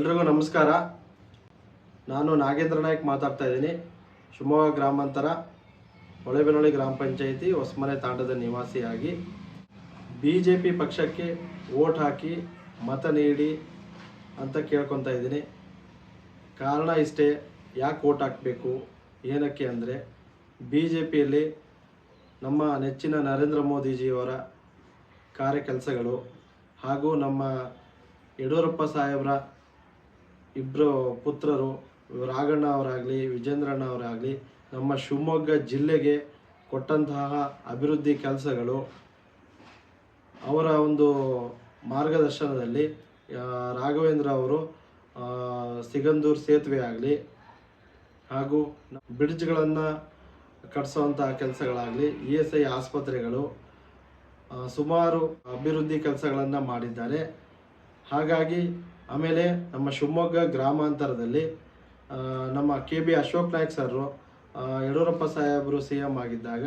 ಎಲ್ರಿಗೂ ನಮಸ್ಕಾರ. ನಾನು ನಾಗೇಂದ್ರ ನಾಯ್ಕ್ ಮಾತಾಡ್ತಾ ಇದ್ದೀನಿ. ಶಿವಮೊಗ್ಗ ಗ್ರಾಮಾಂತರ ಹೊಳೆಬೆನಹಳ್ಳಿ ಗ್ರಾಮ ಪಂಚಾಯಿತಿ ಹೊಸಮನೆ ತಾಂಡದ ನಿವಾಸಿಯಾಗಿ BJP ಪಕ್ಷಕ್ಕೆ ವೋಟ್ ಹಾಕಿ ಮತ ನೀಡಿ ಅಂತ ಕೇಳ್ಕೊತಾ ಇದ್ದೀನಿ. ಕಾರಣ ಇಷ್ಟೇ, ಯಾಕೆ ವೋಟ್ ಹಾಕಬೇಕು ಏನಕ್ಕೆ ಅಂದರೆ, BJPಯಲ್ಲಿ ನಮ್ಮ ನೆಚ್ಚಿನ ನರೇಂದ್ರ ಮೋದಿಜಿಯವರ ಕಾರ್ಯಕೆಲಸಗಳು ಹಾಗೂ ನಮ್ಮ ಯಡಿಯೂರಪ್ಪ ಸಾಹೇಬ್ರ ಇಬ್ಬರು ಪುತ್ರರು ರಾಘಣ್ಣ ಅವರಾಗಲಿ ವಿಜೇಂದ್ರಣ್ಣ ಅವರಾಗಲಿ ನಮ್ಮ ಶಿವಮೊಗ್ಗ ಜಿಲ್ಲೆಗೆ ಕೊಟ್ಟಂತಹ ಅಭಿವೃದ್ಧಿ ಕೆಲಸಗಳು, ಅವರ ಒಂದು ಮಾರ್ಗದರ್ಶನದಲ್ಲಿ ರಾಘವೇಂದ್ರ ಅವರು ಸಿಗಂದೂರು ಸೇತುವೆ ಆಗಲಿ ಹಾಗೂ ಬ್ರಿಡ್ಜ್ಗಳನ್ನು ಕಟ್ಟಿಸುವಂತಹ ಕೆಲಸಗಳಾಗಲಿ, ESI ಆಸ್ಪತ್ರೆಗಳು, ಸುಮಾರು ಅಭಿವೃದ್ಧಿ ಕೆಲಸಗಳನ್ನು ಮಾಡಿದ್ದಾರೆ. ಹಾಗಾಗಿ ಆಮೇಲೆ ನಮ್ಮ ಶಿವಮೊಗ್ಗ ಗ್ರಾಮಾಂತರದಲ್ಲಿ ನಮ್ಮ KB ಅಶೋಕ್ ನಾಯ್ಕ್ ಸರ್ ಯಡಿಯೂರಪ್ಪ ಸಾಹೇಬರು CM ಆಗಿದ್ದಾಗ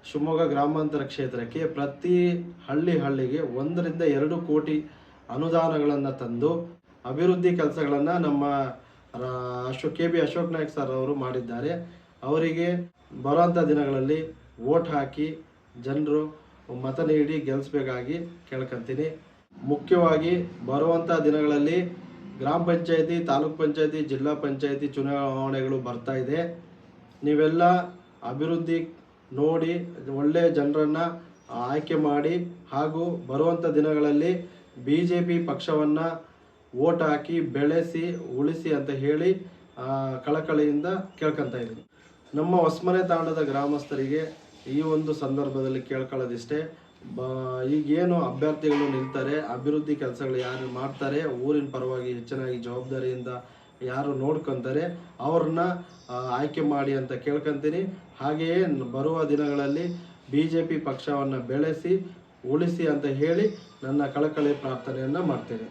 ಶಿವಮೊಗ್ಗ ಗ್ರಾಮಾಂತರ ಕ್ಷೇತ್ರಕ್ಕೆ ಪ್ರತಿ ಹಳ್ಳಿಗೆ 1 ರಿಂದ 2 ಕೋಟಿ ಅನುದಾನಗಳನ್ನು ತಂದು ಅಭಿವೃದ್ಧಿ ಕೆಲಸಗಳನ್ನು ನಮ್ಮ KB ಅಶೋಕ್ ನಾಯ್ಕ್ ಸರ್ ಅವರು ಮಾಡಿದ್ದಾರೆ. ಅವರಿಗೆ ಬರುವಂಥ ದಿನಗಳಲ್ಲಿ ವೋಟ್ ಹಾಕಿ ಜನರು ಮತ ನೀಡಿ ಗೆಲ್ಲಿಸಬೇಕಾಗಿ ಕೇಳ್ಕೊತೀನಿ. ಮುಖ್ಯವಾಗಿ ಬರುವಂಥ ದಿನಗಳಲ್ಲಿ ಗ್ರಾಮ ಪಂಚಾಯತಿ, ತಾಲೂಕ್ ಪಂಚಾಯತಿ, ಜಿಲ್ಲಾ ಪಂಚಾಯತಿ ಚುನಾವಣೆಗಳು ಬರ್ತಾ ಇದೆ. ನೀವೆಲ್ಲ ಅಭಿವೃದ್ಧಿ ನೋಡಿ ಒಳ್ಳೆಯ ಜನರನ್ನು ಆಯ್ಕೆ ಮಾಡಿ ಹಾಗೂ ಬರುವಂಥ ದಿನಗಳಲ್ಲಿ BJP ಪಕ್ಷವನ್ನು ವೋಟ್ ಹಾಕಿ ಬೆಳೆಸಿ ಉಳಿಸಿ ಅಂತ ಹೇಳಿ ಕಳಕಳಿಯಿಂದ ಕೇಳ್ಕೊತಾ ಇದ್ದೀನಿ. ನಮ್ಮ ಹೊಸಮನೆ ತಾಂಡದ ಗ್ರಾಮಸ್ಥರಿಗೆ ಈ ಒಂದು ಸಂದರ್ಭದಲ್ಲಿ ಕೇಳ್ಕೊಳ್ಳೋದಿಷ್ಟೇ, ಈಗೇನು ಅಭ್ಯರ್ಥಿಗಳು ನಿಲ್ತಾರೆ, ಅಭಿವೃದ್ಧಿ ಕೆಲಸಗಳು ಯಾರು ಮಾಡ್ತಾರೆ, ಊರಿನ ಪರವಾಗಿ ಹೆಚ್ಚಿನಾಗಿ ಜವಾಬ್ದಾರಿಯಿಂದ ಯಾರು ನೋಡ್ಕೊತಾರೆ ಅವ್ರನ್ನ ಆಯ್ಕೆ ಮಾಡಿ ಅಂತ ಕೇಳ್ಕೊತೀನಿ. ಹಾಗೆಯೇ ಬರುವ ದಿನಗಳಲ್ಲಿ BJP ಪಕ್ಷವನ್ನು ಬೆಳೆಸಿ ಉಳಿಸಿ ಅಂತ ಹೇಳಿ ನನ್ನ ಕಳಕಳಿ ಪ್ರಾರ್ಥನೆಯನ್ನು ಮಾಡ್ತೇನೆ.